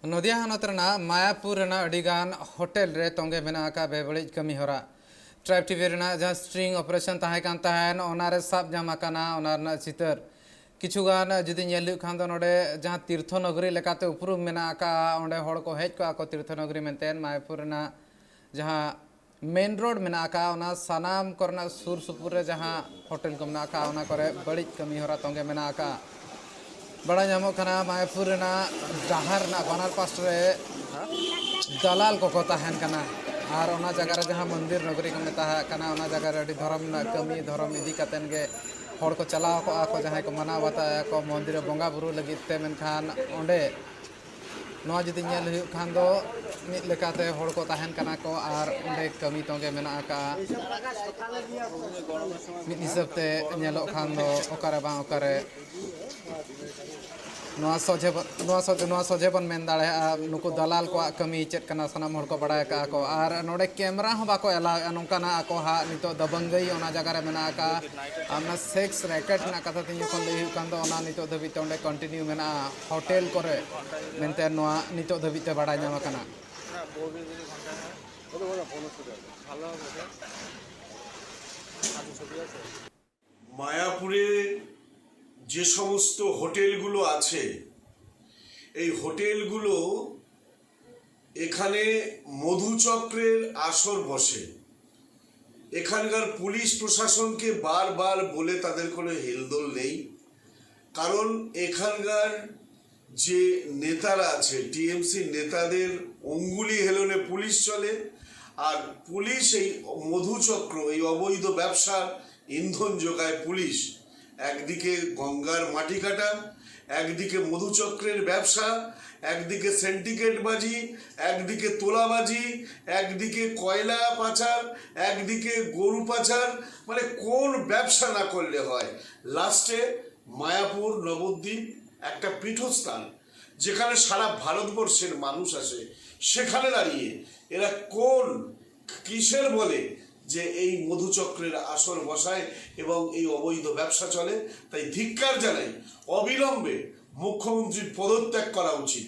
नदिया हनत Mayapur अड़ीगान hotel रे तोंगे मेना का बेबड़िज कमी होरा ट्राइब टीवी जहाँ स्ट्रिंग ऑपरेशन तहन ओनारे साब जाम आकाना चितर किछुगान जुदी नेल खान नोडे जहाँ तीर्थ नगरी लेकाते उपरूम मेना का ओंडे होड़ को हेज को तीर्थ नगरी मेनतेन मायापुर जहाँ मेन रोड मेना का ओना सनाम करना सुर सुपुर रे जहाँ होटल को मेना का ओना करे बड़िज कमी होरा तोंगे मेना का बड़ा नामो खाना मायापुर डहार बनार पास रे दलाल को तहन कना और ओना जगह रे जहाँ मंदिर नगरी को मेता कना ओना जगह रे धर्म कमी धर्म इदी कतेन गे हड़ को चलाव को जहाँ को मना बताया को मंदिर बंगा बुरु लगित ते मेनखान ओंडे नवा जुदी नेल हुयु खान दो मिद लेकाते हड़ को तहन कना को और ओंडे कमी तोंगे मेना का मिद हिसाब ते नेलो खान दो ओकारे बां ओकारे सोझे बन मेन दाड़े नुकु दलाल को कमी चेक कना सनाम हड़ को बड़ा का को और नोडे कैमरा हो बाको एला नोंकाना को हा नितो दबंगई ओना जगह रे मेना का आमना सेक्स रैकेट ना कथा तिन जखन लई हुयु कान दो ओना नितो धबी ते ओंडे कंटिन्यू मेना होटल करे मेनते नोआ नितो धबी ते बड़ा नाम कना মায়াপুরে যে সমস্ত হোটেলগুলো আছে এই হোটেলগুলো এখানে মধুচক্রের আসর বসে। এখানকার পুলিশ প্রশাসনকে বারবার বলে তাদের কোনো হেলদোল নেই, কারণ এখানকার যে নেতারা আছে টিএমসি নেতাদের অঙ্গুলি হেলনে পুলিশ চলে, আর পুলিশ এই মধুচক্র এই অবৈধ ব্যবসার ইন্ধন যোগায় পুলিশ। একদিকে গঙ্গার মাটি কাটা, একদিকে মধুচক্রের ব্যবসা, একদিকে সিন্ডিকেটবাজি, একদিকে তোলাবাজি, একদিকে কয়লা পাচার, একদিকে গরু পাচার, মানে কোন ব্যবসা না করলে হয়। লাস্টে মায়াপুর নবদ্বীপ একটা পীঠস্থান যেখানে সারা ভারতবর্ষের মানুষ আসে, সেখানে দাঁড়িয়ে এরা কোন কিসের বলে যে এই মধুচক্রের আসর বসায় এবং এই অবৈধ ব্যবসা চলে। তাই ধিক্কার জানাই, অবিলম্বে মুখ্যমন্ত্রীর পদত্যাগ করা উচিত।